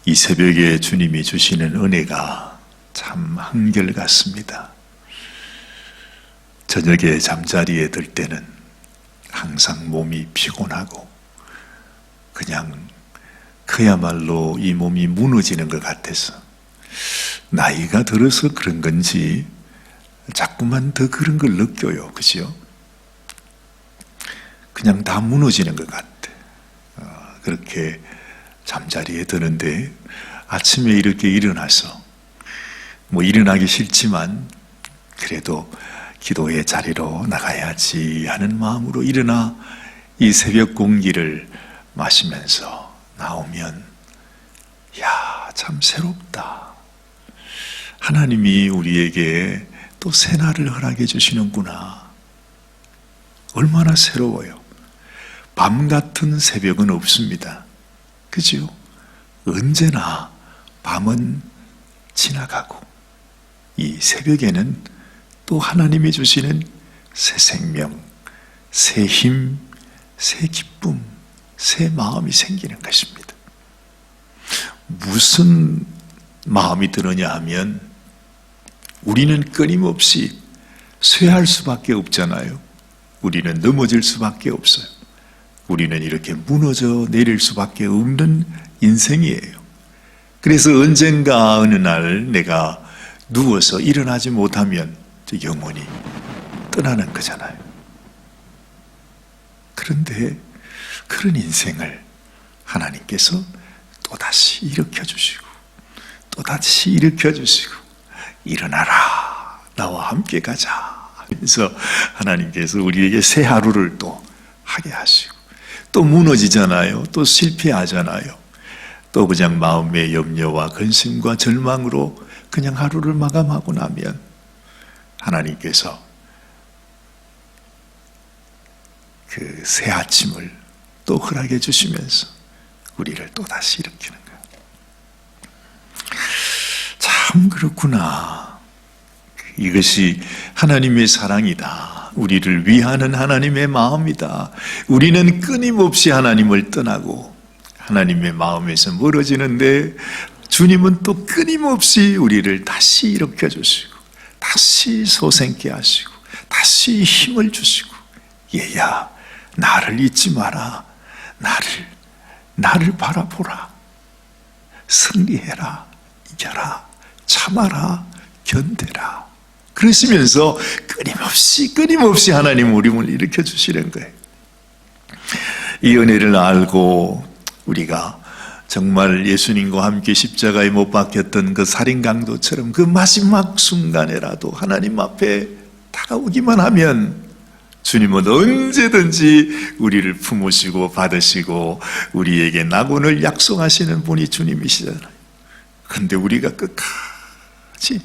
이 새벽에 주님이 주시는 은혜가 참 한결같습니다. 저녁에 잠자리에 들 때는 항상 몸이 피곤하고 그냥 그야말로 이 몸이 무너지는 것 같아서 나이가 들어서 그런 건지 자꾸만 더 그런 걸 느껴요. 그죠? 그냥 다 무너지는 것 같아. 그렇게 잠자리에 드는데 아침에 이렇게 일어나서 일어나기 싫지만 그래도 기도의 자리로 나가야지 하는 마음으로 일어나 이 새벽 공기를 마시면서 나오면 참 새롭다. 하나님이 우리에게 또 새날을 허락해 주시는구나. 얼마나 새로워요. 밤 같은 새벽은 없습니다. 그죠? 언제나 밤은 지나가고 이 새벽에는 또 하나님이 주시는 새 생명, 새 힘, 새 기쁨, 새 마음이 생기는 것입니다. 무슨 마음이 드느냐 하면 우리는 끊임없이 쇠할 수밖에 없잖아요. 우리는 넘어질 수밖에 없어요. 우리는 이렇게 무너져 내릴 수밖에 없는 인생이에요. 그래서 언젠가 어느 날 내가 누워서 일어나지 못하면 영원히 떠나는 거잖아요. 그런데 그런 인생을 하나님께서 또다시 일으켜주시고 또다시 일으켜주시고 일어나라, 나와 함께 가자. 그래서 하나님께서 우리에게 새 하루를 또 하게 하시고 또 무너지잖아요. 또 실패하잖아요. 또 그냥 마음의 염려와 근심과 절망으로 그냥 하루를 마감하고 나면 하나님께서 그 새 아침을 또 허락해 주시면서 우리를 또다시 일으키는 거예요. 참 그렇구나. 이것이 하나님의 사랑이다. 우리를 위하는 하나님의 마음이다. 우리는 끊임없이 하나님을 떠나고 하나님의 마음에서 멀어지는데 주님은 또 끊임없이 우리를 다시 일으켜 주시고 다시 솟게 하시고 다시 힘을 주시고 얘야 나를 잊지 마라. 나를 바라보라. 승리해라. 이겨라. 참아라. 견뎌라. 그러시면서 끊임없이 하나님 우리를 일으켜 주시는 거예요. 이 은혜를 알고 우리가 정말 예수님과 함께 십자가에 못 박혔던 그 살인 강도처럼 그 마지막 순간에라도 하나님 앞에 다가오기만 하면 주님은 언제든지 우리를 품으시고 받으시고 우리에게 낙원을 약속하시는 분이 주님이시잖아요. 그런데 우리가 끝까지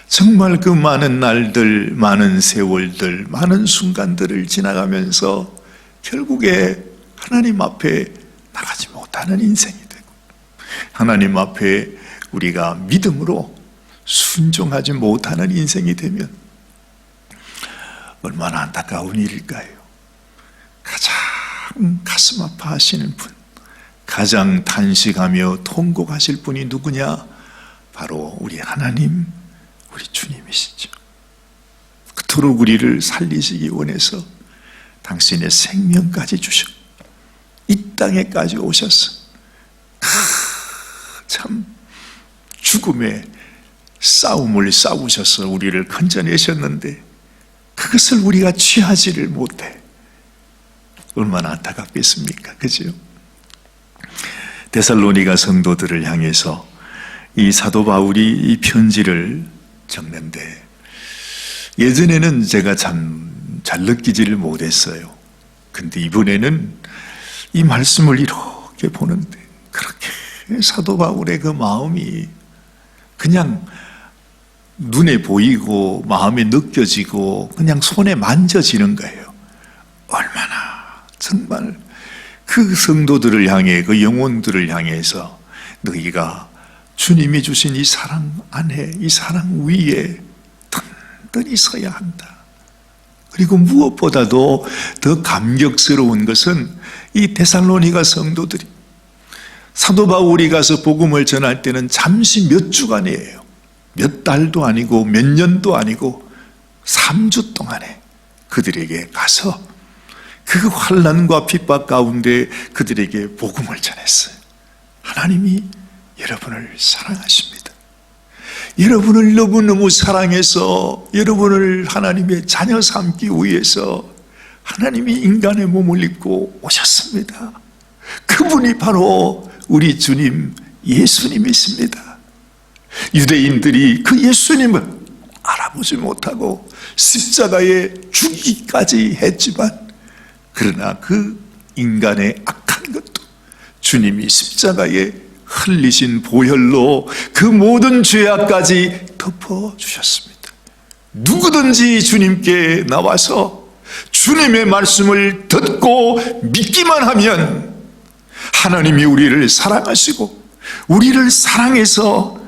정말 그 많은 날들, 많은 세월들, 많은 순간들을 지나가면서 결국에 하나님 앞에 나가지 못하는 인생이 되고 하나님 앞에 우리가 믿음으로 순종하지 못하는 인생이 되면 얼마나 안타까운 일일까요? 가장 가슴 아파하시는 분, 가장 탄식하며 통곡하실 분이 누구냐? 바로 우리 하나님, 우리 주님이시죠. 그토록 우리를 살리시기 원해서 당신의 생명까지 주셔 이 땅에까지 오셔서 참 죽음의 싸움을 싸우셔서 우리를 건져내셨는데 그것을 우리가 취하지를 못해. 얼마나 안타깝겠습니까? 그죠? 데살로니가 성도들을 향해서 이 사도 바울이 이 편지를 적는데 예전에는 제가 참 잘 느끼지를 못했어요. 근데 이번에는 이 말씀을 이렇게 보는데 그렇게 사도 바울의 그 마음이 그냥 눈에 보이고 마음에 느껴지고 그냥 손에 만져지는 거예요. 얼마나 정말 그 성도들을 향해 그 영혼들을 향해서 너희가 주님이 주신 이 사랑 안에 이 사랑 위에 든든히 서야 한다. 그리고 무엇보다도 더 감격스러운 것은 이 데살로니가 성도들이 사도 바울이 가서 복음을 전할 때는 잠시 몇 주간이에요. 몇 달도 아니고 몇 년도 아니고 3주 동안에 그들에게 가서 그 환난과 핍박 가운데 그들에게 복음을 전했어요. 하나님이 여러분을 사랑하십니다. 여러분을 너무너무 사랑해서 여러분을 하나님의 자녀 삼기 위해서 하나님이 인간의 몸을 입고 오셨습니다. 그분이 바로 우리 주님 예수님이십니다. 유대인들이 그 예수님을 알아보지 못하고 십자가에 죽기까지 했지만, 그러나 그 인간의 악한 것도 주님이 십자가에 흘리신 보혈로 그 모든 죄악까지 덮어주셨습니다. 누구든지 주님께 나와서 주님의 말씀을 듣고 믿기만 하면 하나님이 우리를 사랑하시고 우리를 사랑해서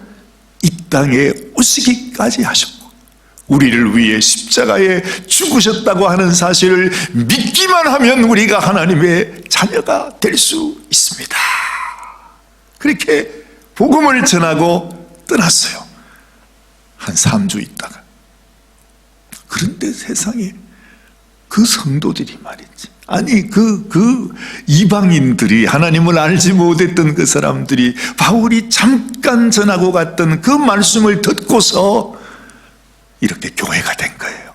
이 땅에 오시기까지 하셨고 우리를 위해 십자가에 죽으셨다고 하는 사실을 믿기만 하면 우리가 하나님의 자녀가 될 수 있습니다. 그렇게 복음을 전하고 떠났어요. 한 3주 있다가. 그런데 세상에 그 성도들이 말이지, 아니 그 이방인들이, 하나님을 알지 못했던 그 사람들이 바울이 잠깐 전하고 갔던 그 말씀을 듣고서 이렇게 교회가 된 거예요.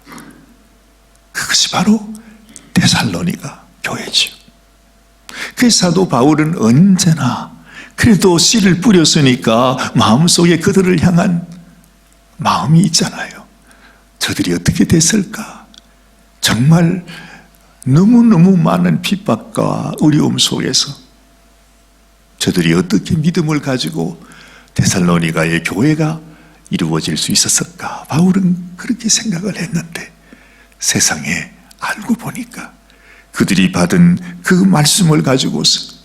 그것이 바로 데살로니가 교회죠. 그 사도 바울은 언제나 그래도 씨를 뿌렸으니까 마음속에 그들을 향한 마음이 있잖아요. 저들이 어떻게 됐을까? 정말 너무너무 많은 핍박과 어려움 속에서 저들이 어떻게 믿음을 가지고 데살로니가의 교회가 이루어질 수 있었을까? 바울은 그렇게 생각을 했는데 세상에 알고 보니까 그들이 받은 그 말씀을 가지고서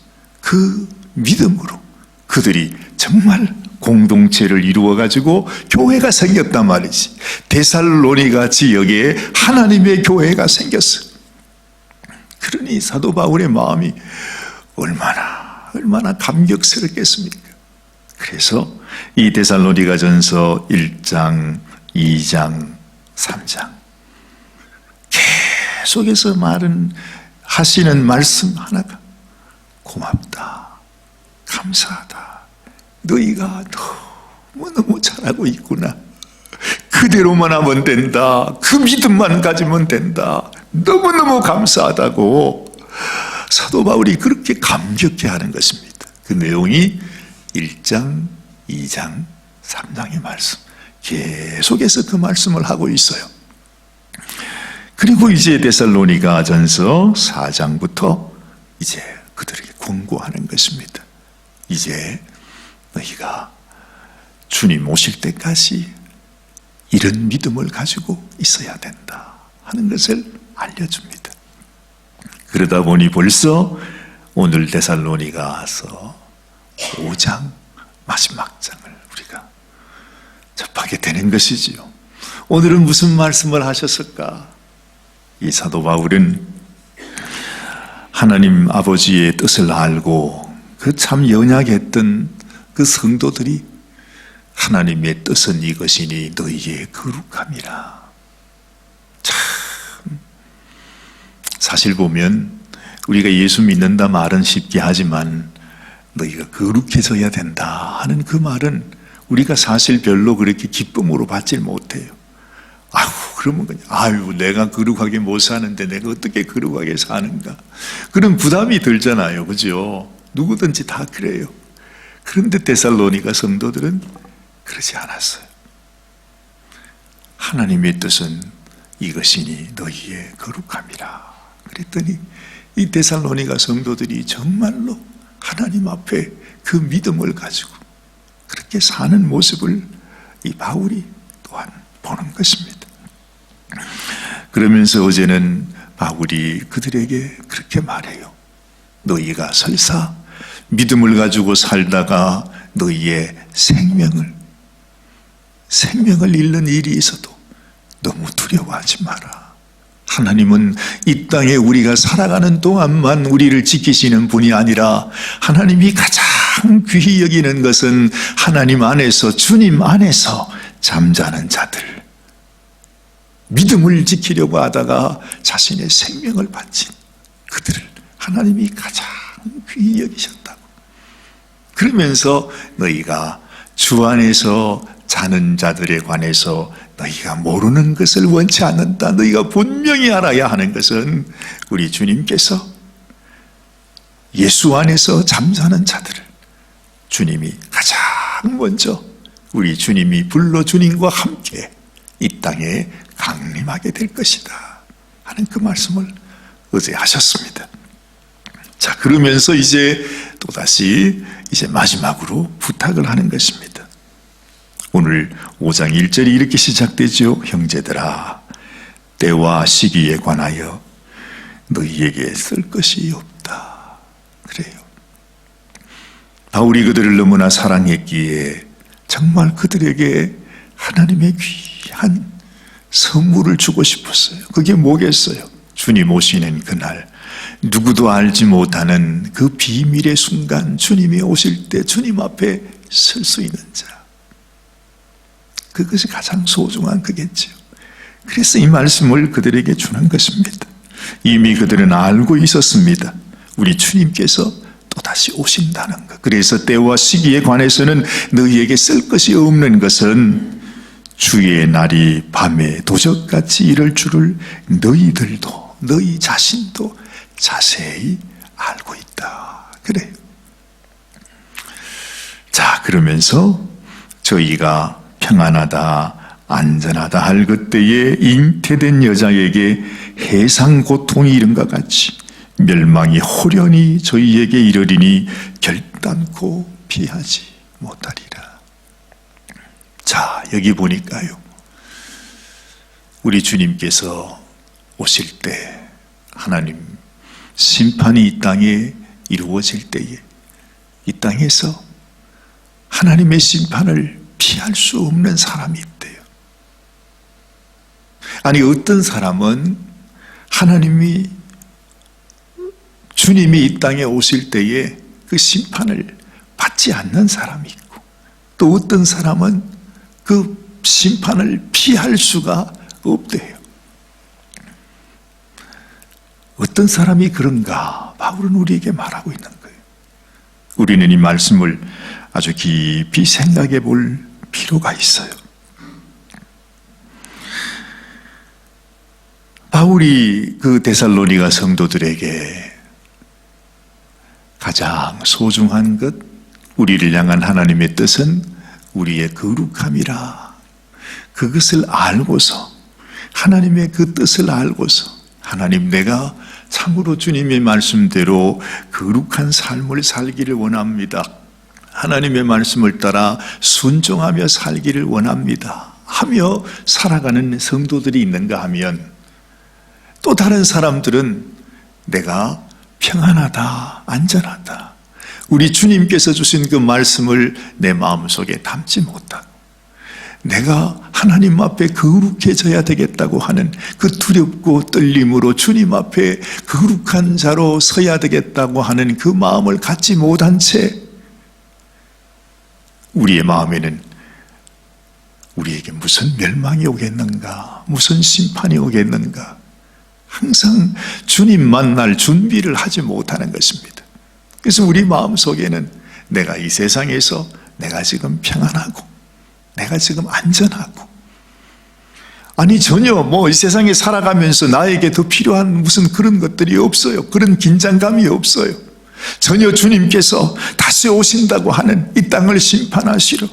그 믿음으로 그들이 정말 공동체를 이루어가지고 교회가 생겼단 말이지. 데살로니가 지역에 하나님의 교회가 생겼어. 그러니 사도 바울의 마음이 얼마나 감격스럽겠습니까? 그래서 이 데살로니가 전서 1장, 2장, 3장 계속해서 하시는 말씀 하나가 고맙다, 감사하다, 너희가 너무너무 잘하고 있구나, 그대로만 하면 된다, 그 믿음만 가지면 된다, 너무너무 감사하다고 사도 바울이 그렇게 감격해 하는 것입니다. 그 내용이 1장, 2장, 3장의 말씀, 계속해서 그 말씀을 하고 있어요. 그리고 이제 데살로니가 전서 4장부터 이제 그들에게 권고하는 것입니다. 이제 너희가 주님 오실 때까지 이런 믿음을 가지고 있어야 된다 하는 것을 알려줍니다. 그러다 보니 벌써 오늘 데살로니가서 5장 마지막 장을 우리가 접하게 되는 것이지요. 오늘은 무슨 말씀을 하셨을까? 이 사도 바울은 하나님 아버지의 뜻을 알고 그 참 연약했던 그 성도들이 하나님의 뜻은 이것이니 너희의 거룩함이라. 참 사실 보면 우리가 예수 믿는다 말은 쉽게 하지만 너희가 거룩해져야 된다 하는 그 말은 우리가 사실 별로 그렇게 기쁨으로 받질 못해요. 아유, 그러면 그냥, 아유, 내가 거룩하게 못 사는데 내가 어떻게 거룩하게 사는가? 그런 부담이 들잖아요. 그죠? 누구든지 다 그래요. 그런데 데살로니가 성도들은 그러지 않았어요. 하나님의 뜻은 이것이니 너희의 거룩함이라. 그랬더니 이 데살로니가 성도들이 정말로 하나님 앞에 그 믿음을 가지고 그렇게 사는 모습을 이 바울이 또한 보는 것입니다. 그러면서 어제는 바울이 그들에게 그렇게 말해요. 너희가 설사 믿음을 가지고 살다가 너희의 생명을 잃는 일이 있어도 너무 두려워하지 마라. 하나님은 이 땅에 우리가 살아가는 동안만 우리를 지키시는 분이 아니라 하나님이 가장 가장 귀히 여기는 것은 하나님 안에서, 주님 안에서 잠자는 자들, 믿음을 지키려고 하다가 자신의 생명을 바친 그들을 하나님이 가장 귀히 여기셨다고. 그러면서 너희가 주 안에서 자는 자들에 관해서 너희가 모르는 것을 원치 않는다. 너희가 분명히 알아야 하는 것은 우리 주님께서 예수 안에서 잠자는 자들을 주님이 가장 먼저, 우리 주님이 불러 주님과 함께 이 땅에 강림하게 될 것이다 하는 그 말씀을 어제 하셨습니다. 자, 그러면서 이제 또다시 이제 마지막으로 부탁을 하는 것입니다. 오늘 5장 1절이 이렇게 시작되죠. 형제들아, 때와 시기에 관하여 너희에게 쓸 것이 없다. 그래요. 바울이 그들을 너무나 사랑했기에 정말 그들에게 하나님의 귀한 선물을 주고 싶었어요. 그게 뭐겠어요? 주님 오시는 그날, 누구도 알지 못하는 그 비밀의 순간, 주님이 오실 때 주님 앞에 설 수 있는 자, 그것이 가장 소중한 거겠죠. 그래서 이 말씀을 그들에게 주는 것입니다. 이미 그들은 알고 있었습니다. 우리 주님께서 또다시 오신다는 것. 그래서 때와 시기에 관해서는 너희에게 쓸 것이 없는 것은 주의 날이 밤에 도적같이 이를 줄을 너희들도, 너희 자신도 자세히 알고 있다. 그래요. 자, 그러면서 저희가 평안하다, 안전하다 할 그때에 잉태된 여자에게 해상 고통이 이른 것 같이 멸망이 호련히 저희에게 이르리니 결단코 피하지 못하리라. 자, 여기 보니까요, 우리 주님께서 오실 때, 하나님 심판이 이 땅에 이루어질 때에 이 땅에서 하나님의 심판을 피할 수 없는 사람이 있대요. 아니, 어떤 사람은 하나님이, 주님이 이 땅에 오실 때에 그 심판을 받지 않는 사람이 있고, 또 어떤 사람은 그 심판을 피할 수가 없대요. 어떤 사람이 그런가? 바울은 우리에게 말하고 있는 거예요. 우리는 이 말씀을 아주 깊이 생각해 볼 필요가 있어요. 바울이 그 데살로니가 성도들에게 가장 소중한 것, 우리를 향한 하나님의 뜻은 우리의 거룩함이라, 그것을 알고서, 하나님의 그 뜻을 알고서, 하나님, 내가 참으로 주님의 말씀대로 거룩한 삶을 살기를 원합니다, 하나님의 말씀을 따라 순종하며 살기를 원합니다 하며 살아가는 성도들이 있는가 하면, 또 다른 사람들은 내가 평안하다, 안전하다, 우리 주님께서 주신 그 말씀을 내 마음속에 담지 못하고 내가 하나님 앞에 거룩해져야 되겠다고 하는 그 두렵고 떨림으로 주님 앞에 거룩한 자로 서야 되겠다고 하는 그 마음을 갖지 못한 채 우리의 마음에는 우리에게 무슨 멸망이 오겠는가, 무슨 심판이 오겠는가, 항상 주님 만날 준비를 하지 못하는 것입니다. 그래서 우리 마음속에는 내가 이 세상에서 내가 지금 평안하고 내가 지금 안전하고, 아니 전혀 이 세상에 살아가면서 나에게 더 필요한 무슨 그런 것들이 없어요. 그런 긴장감이 없어요. 전혀 주님께서 다시 오신다고 하는 이 땅을 심판하시러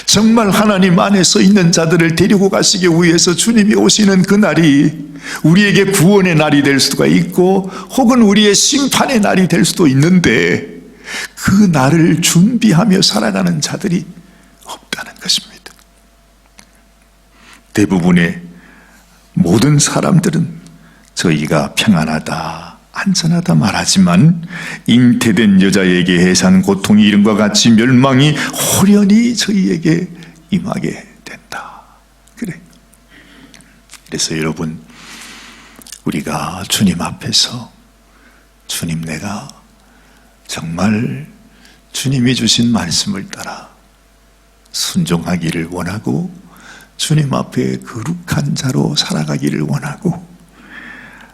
정말 하나님 안에서 있는 자들을 데리고 가시기 위해서 주님이 오시는 그 날이 우리에게 구원의 날이 될 수가 있고, 혹은 우리의 심판의 날이 될 수도 있는데, 그 날을 준비하며 살아가는 자들이 없다는 것입니다. 대부분의 모든 사람들은 저희가 평안하다, 안전하다 말하지만 잉태된 여자에게 해산 고통이 이른 것 같이 멸망이 호련히 저희에게 임하게 된다. 그래. 그래서 여러분, 우리가 주님 앞에서, 주님, 내가 정말 주님이 주신 말씀을 따라 순종하기를 원하고 주님 앞에 거룩한 자로 살아가기를 원하고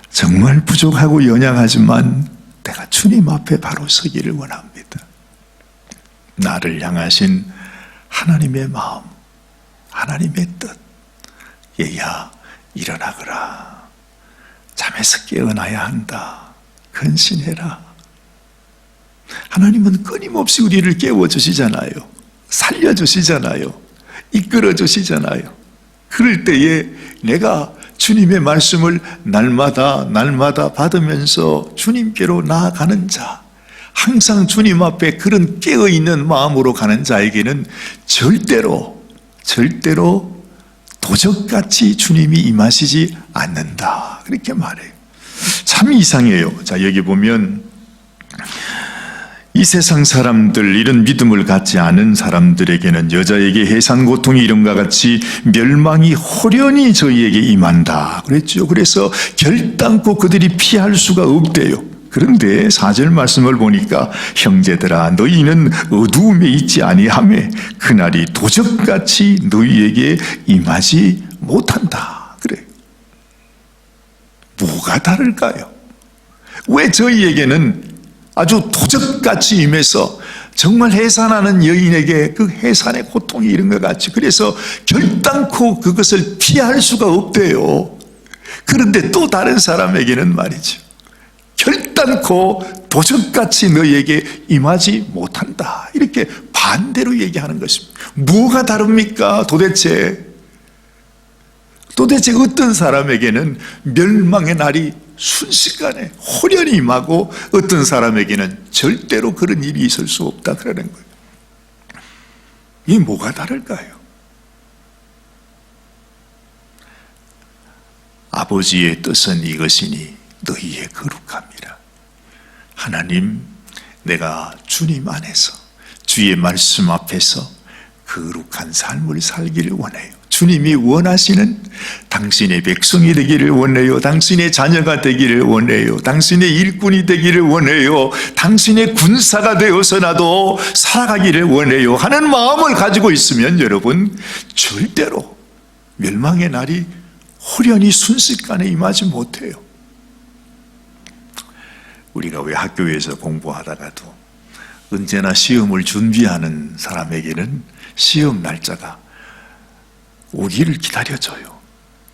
정말 부족하고 연약하지만 내가 주님 앞에 바로 서기를 원합니다. 나를 향하신 하나님의 마음, 하나님의 뜻, 얘야 일어나거라. 잠에서 깨어나야 한다. 근신해라. 하나님은 끊임없이 우리를 깨워주시잖아요. 살려주시잖아요. 이끌어주시잖아요. 그럴 때에 내가 주님의 말씀을 날마다 받으면서 주님께로 나아가는 자, 항상 주님 앞에 그런 깨어있는 마음으로 가는 자에게는 절대로 도적같이 주님이 임하시지 않는다. 그렇게 말해요. 참 이상해요. 자, 여기 보면 이 세상 사람들, 이런 믿음을 갖지 않은 사람들에게는 여자에게 해산 고통이 이름과 같이 멸망이 호련히 저희에게 임한다 그랬죠. 그래서 결단코 그들이 피할 수가 없대요. 그런데 4절 말씀을 보니까 형제들아 너희는 어두움에 있지 아니하매 그날이 도적같이 너희에게 임하지 못한다 그래요. 뭐가 다를까요? 왜 저희에게는 아주 도적같이 임해서 정말 해산하는 여인에게 그 해산의 고통이 이런 것 같이, 그래서 결단코 그것을 피할 수가 없대요. 그런데 또 다른 사람에게는 말이죠, 결단코 도적같이 너희에게 임하지 못한다, 이렇게 반대로 얘기하는 것입니다. 뭐가 다릅니까? 도대체 어떤 사람에게는 멸망의 날이 순식간에 호련히 임하고 어떤 사람에게는 절대로 그런 일이 있을 수 없다 그러는 거예요. 이 뭐가 다를까요? 아버지의 뜻은 이것이니 너희의 거룩함이라. 하나님, 내가 주님 안에서 주의 말씀 앞에서 거룩한 삶을 살기를 원해요. 주님이 원하시는 당신의 백성이 되기를 원해요. 당신의 자녀가 되기를 원해요. 당신의 일꾼이 되기를 원해요. 당신의 군사가 되어서 나도 살아가기를 원해요 하는 마음을 가지고 있으면 여러분, 절대로 멸망의 날이 호련히 순식간에 임하지 못해요. 우리가 왜 학교에서 공부하다가도 언제나 시험을 준비하는 사람에게는 시험 날짜가 오기를 기다려줘요.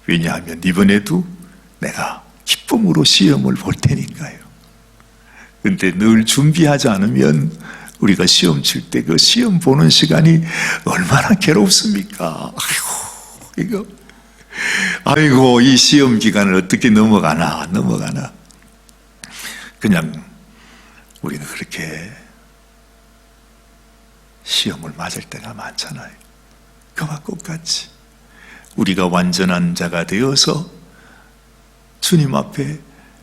왜냐하면 이번에도 내가 기쁨으로 시험을 볼 테니까요. 근데 늘 준비하지 않으면 우리가 시험 칠 때 그 시험 보는 시간이 얼마나 괴롭습니까? 아이고 이 시험 기간을 어떻게 넘어가나. 그냥 우리가 그렇게 시험을 맞을 때가 많잖아요. 그와 똑같이 우리가 완전한 자가 되어서 주님 앞에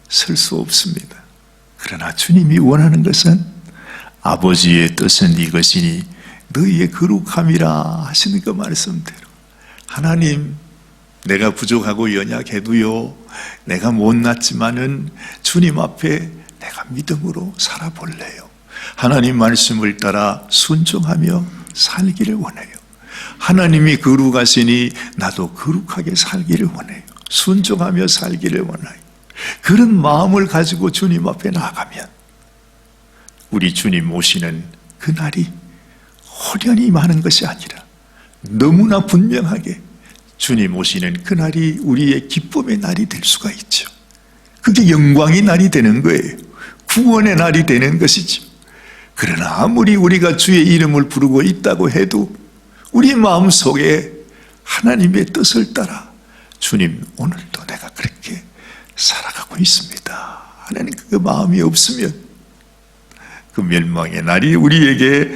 설 수 없습니다. 그러나 주님이 원하는 것은 아버지의 뜻은 이것이니 너희의 거룩함이라 하시는 그 말씀대로, 하나님, 내가 부족하고 연약해도요, 내가 못났지만은 주님 앞에 내가 믿음으로 살아볼래요. 하나님 말씀을 따라 순종하며 살기를 원해요. 하나님이 거룩하시니 나도 거룩하게 살기를 원해요. 순종하며 살기를 원해요. 그런 마음을 가지고 주님 앞에 나아가면 우리 주님 오시는 그날이 호련히 임하는 것이 아니라 너무나 분명하게 주님 오시는 그날이 우리의 기쁨의 날이 될 수가 있죠. 그게 영광의 날이 되는 거예요. 구원의 날이 되는 것이죠. 그러나 아무리 우리가 주의 이름을 부르고 있다고 해도 우리 마음속에 하나님의 뜻을 따라 주님, 오늘도 내가 그렇게 살아가고 있습니다 하는 그 마음이 없으면 그 멸망의 날이 우리에게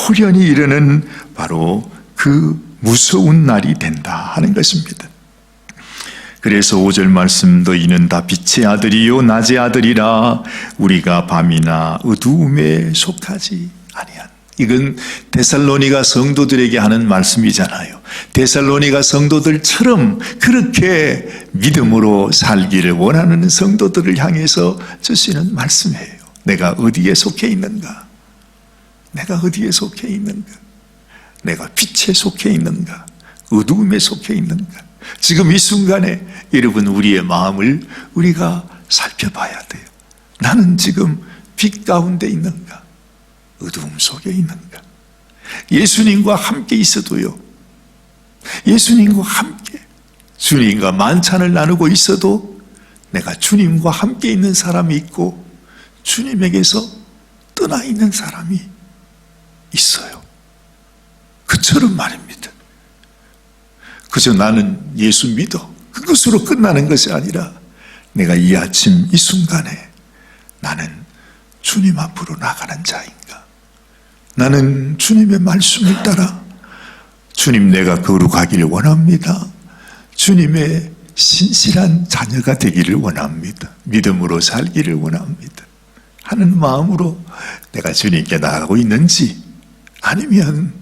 호련히 이르는 바로 그 무서운 날이 된다 하는 것입니다. 그래서 5절 말씀, 너희는 다 빛의 아들이요 낮의 아들이라. 우리가 밤이나 어두움에 속하지 아니한. 이건 데살로니가 성도들에게 하는 말씀이잖아요. 데살로니가 성도들처럼 그렇게 믿음으로 살기를 원하는 성도들을 향해서 주시는 말씀이에요. 내가 어디에 속해 있는가? 내가 어디에 속해 있는가? 내가 빛에 속해 있는가? 어두움에 속해 있는가? 지금 이 순간에 여러분, 우리의 마음을 우리가 살펴봐야 돼요. 나는 지금 빛 가운데 있는가? 어두움 속에 있는가? 예수님과 함께 있어도요, 예수님과 함께 주님과 만찬을 나누고 있어도 내가 주님과 함께 있는 사람이 있고 주님에게서 떠나 있는 사람이 있어요. 그처럼 말입니다. 그저 나는 예수 믿어, 그것으로 끝나는 것이 아니라 내가 이 아침 이 순간에 나는 주님 앞으로 나가는 자인가? 나는 주님의 말씀을 따라 주님, 내가 거룩하기를 원합니다. 주님의 신실한 자녀가 되기를 원합니다. 믿음으로 살기를 원합니다 하는 마음으로 내가 주님께 나가고 있는지, 아니면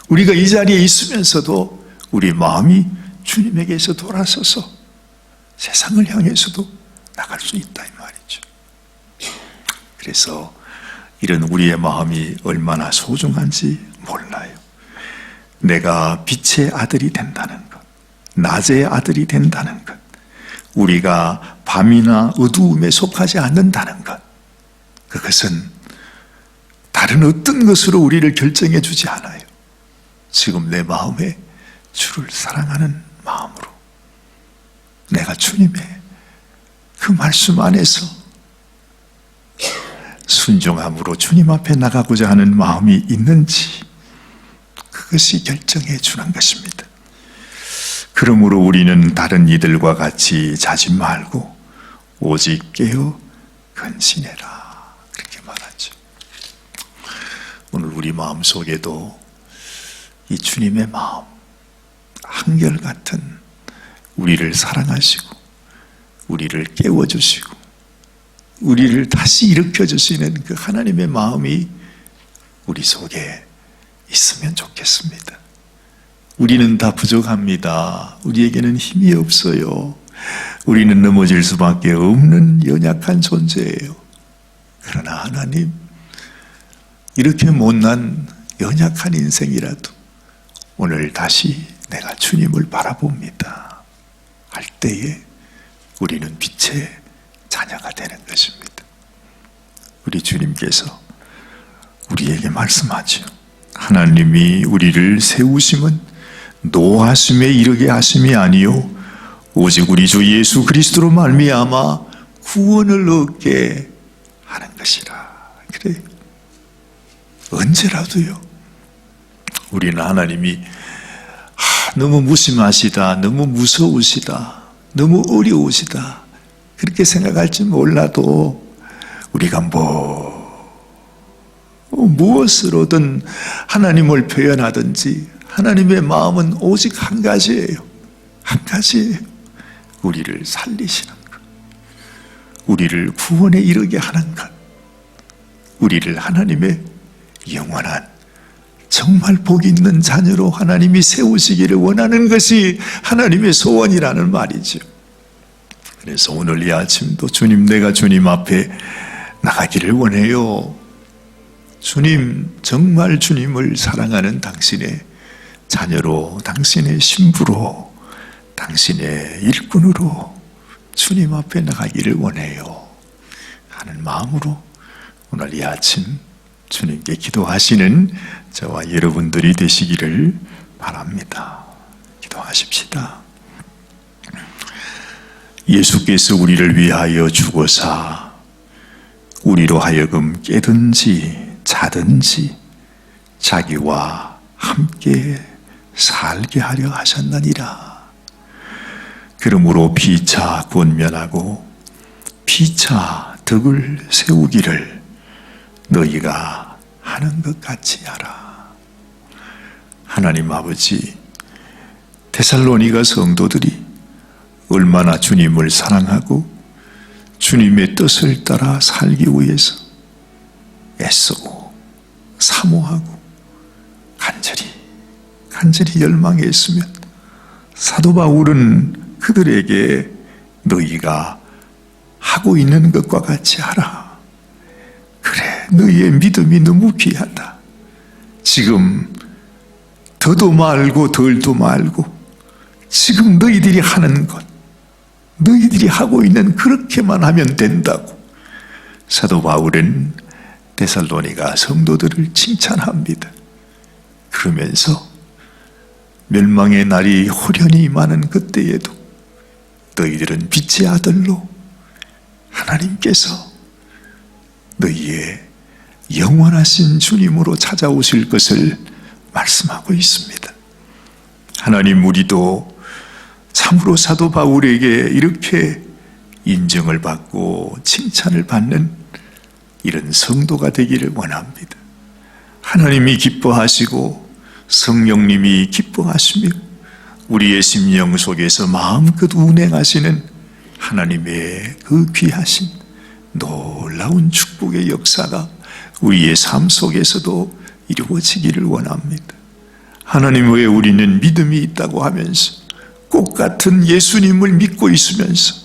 우리가 이 자리에 있으면서도 우리 마음이 주님에게서 돌아서서 세상을 향해서도 나갈 수 있다 이 말이죠. 그래서 이런 우리의 마음이 얼마나 소중한지 몰라요. 내가 빛의 아들이 된다는 것, 낮의 아들이 된다는 것, 우리가 밤이나 어두움에 속하지 않는다는 것, 그것은 다른 어떤 것으로 우리를 결정해 주지 않아요. 지금 내 마음에 주를 사랑하는 마음으로 내가 주님의 그 말씀 안에서 순종함으로 주님 앞에 나가고자 하는 마음이 있는지, 그것이 결정해 주는 것입니다. 그러므로 우리는 다른 이들과 같이 자지 말고 오직 깨어 근신해라, 그렇게 말하죠. 오늘 우리 마음속에도 이 주님의 마음, 한결같은 우리를 사랑하시고 우리를 깨워주시고 우리를 다시 일으켜주시는 그 하나님의 마음이 우리 속에 있으면 좋겠습니다. 우리는 다 부족합니다. 우리에게는 힘이 없어요. 우리는 넘어질 수밖에 없는 연약한 존재예요. 그러나 하나님, 이렇게 못난 연약한 인생이라도 오늘 다시 내가 주님을 바라봅니다 할 때에 우리는 빛의 자녀가 되는 것입니다. 우리 주님께서 우리에게 말씀하죠. 하나님이 우리를 세우심은 노하심에 이르게 하심이 아니요 오직 우리 주 예수 그리스도로 말미암아 구원을 얻게 하는 것이라. 그래요. 언제라도요, 우리는 하나님이 너무 무심하시다, 너무 무서우시다, 너무 어려우시다 그렇게 생각할지 몰라도 우리가 무엇으로든 하나님을 표현하든지 하나님의 마음은 오직 한 가지예요. 한 가지예요. 우리를 살리시는 것, 우리를 구원에 이르게 하는 것, 우리를 하나님의 영원한 정말 복 있는 자녀로 하나님이 세우시기를 원하는 것이 하나님의 소원이라는 말이죠. 그래서 오늘 이 아침도 주님, 내가 주님 앞에 나가기를 원해요. 주님, 정말 주님을 사랑하는 당신의 자녀로, 당신의 신부로, 당신의 일꾼으로 주님 앞에 나가기를 원해요 하는 마음으로 오늘 이 아침 주님께 기도하시는 저와 여러분들이 되시기를 바랍니다. 기도하십시다. 예수께서 우리를 위하여 죽으사 우리로 하여금 깨든지 자든지 자기와 함께 살게 하려 하셨느니라. 그러므로 피차 권면하고 피차 덕을 세우기를 너희가 하는 것 같이 하라. 하나님 아버지, 데살로니가 성도들이 얼마나 주님을 사랑하고 주님의 뜻을 따라 살기 위해서 애쓰고 사모하고 간절히 열망했으면 사도 바울은 그들에게 너희가 하고 있는 것과 같이 하라. 그래, 너희의 믿음이 너무 귀하다. 지금 더도 말고 덜도 말고 지금 너희들이 하는 것, 너희들이 하고 있는 그렇게만 하면 된다고 사도 바울은 데살로니가 성도들을 칭찬합니다. 그러면서 멸망의 날이 호련히 임하는 그때에도 너희들은 빛의 아들로 하나님께서 너희의 영원하신 주님으로 찾아오실 것을 말씀하고 있습니다. 하나님, 우리도 참으로 사도 바울에게 이렇게 인정을 받고 칭찬을 받는 이런 성도가 되기를 원합니다. 하나님이 기뻐하시고 성령님이 기뻐하시며 우리의 심령 속에서 마음껏 운행하시는 하나님의 그 귀하신 놀라운 축복의 역사가 우리의 삶 속에서도 이루어지기를 원합니다. 하나님 외에 우리는 믿음이 있다고 하면서 꽃 같은 예수님을 믿고 있으면서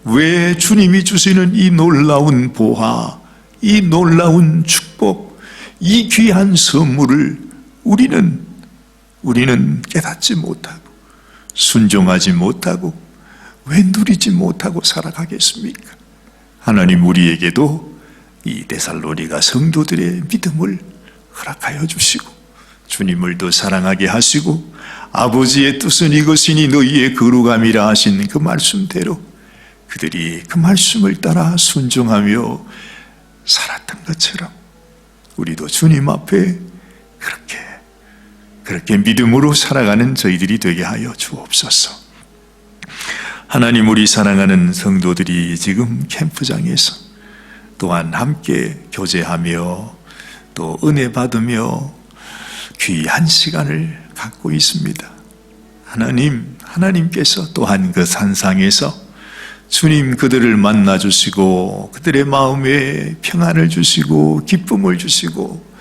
왜 주님이 주시는 이 놀라운 보화, 이 놀라운 축복, 이 귀한 선물을 우리는 깨닫지 못하고 순종하지 못하고 왜 누리지 못하고 살아가겠습니까? 하나님, 우리에게도 이 데살로니가 성도들의 믿음을 허락하여 주시고 주님을 더 사랑하게 하시고 아버지의 뜻은 이것이니 너희의 거룩함이라 하신 그 말씀대로 그들이 그 말씀을 따라 순종하며 살았던 것처럼 우리도 주님 앞에 그렇게 믿음으로 살아가는 저희들이 되게 하여 주옵소서. 하나님, 우리 사랑하는 성도들이 지금 캠프장에서 또한 함께 교제하며 또 은혜 받으며 귀한 시간을 갖고 있습니다. 하나님께서 또한 그 산상에서 주님 그들을 만나주시고 그들의 마음에 평안을 주시고 기쁨을 주시고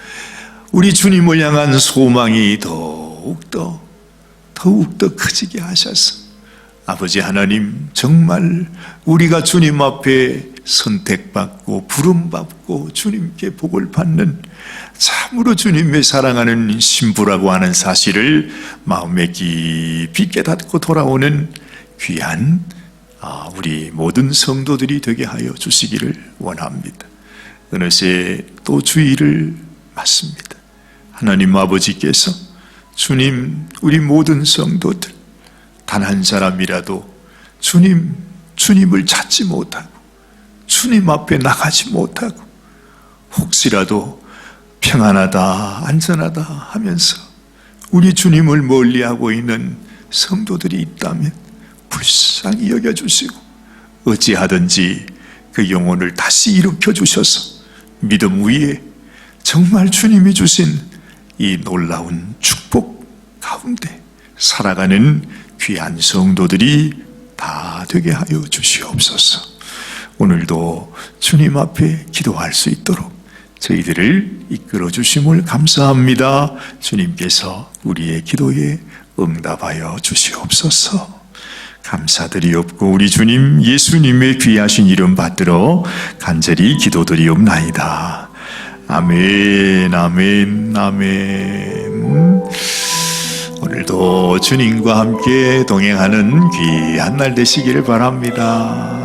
우리 주님을 향한 소망이 더욱더 커지게 하셔서 아버지 하나님, 정말 우리가 주님 앞에 선택받고 부름받고 주님께 복을 받는 참으로 주님의 사랑하는 신부라고 하는 사실을 마음에 깊이 깨닫고 돌아오는 귀한 우리 모든 성도들이 되게 하여 주시기를 원합니다. 어느새 또 주일을 맞습니다. 하나님 아버지께서 주님, 우리 모든 성도들 단 한 사람이라도 주님을 찾지 못하고 주님 앞에 나가지 못하고 혹시라도 평안하다 안전하다 하면서 우리 주님을 멀리하고 있는 성도들이 있다면 불쌍히 여겨주시고 어찌하든지 그 영혼을 다시 일으켜 주셔서 믿음 위에 정말 주님이 주신 이 놀라운 축복 가운데 살아가는 귀한 성도들이 다 되게 하여 주시옵소서. 오늘도 주님 앞에 기도할 수 있도록 저희들을 이끌어 주심을 감사합니다. 주님께서 우리의 기도에 응답하여 주시옵소서. 감사드리옵고 우리 주님 예수님의 귀하신 이름 받들어 간절히 기도드리옵나이다. 아멘, 아멘, 아멘. 오늘도 주님과 함께 동행하는 귀한 날 되시기를 바랍니다.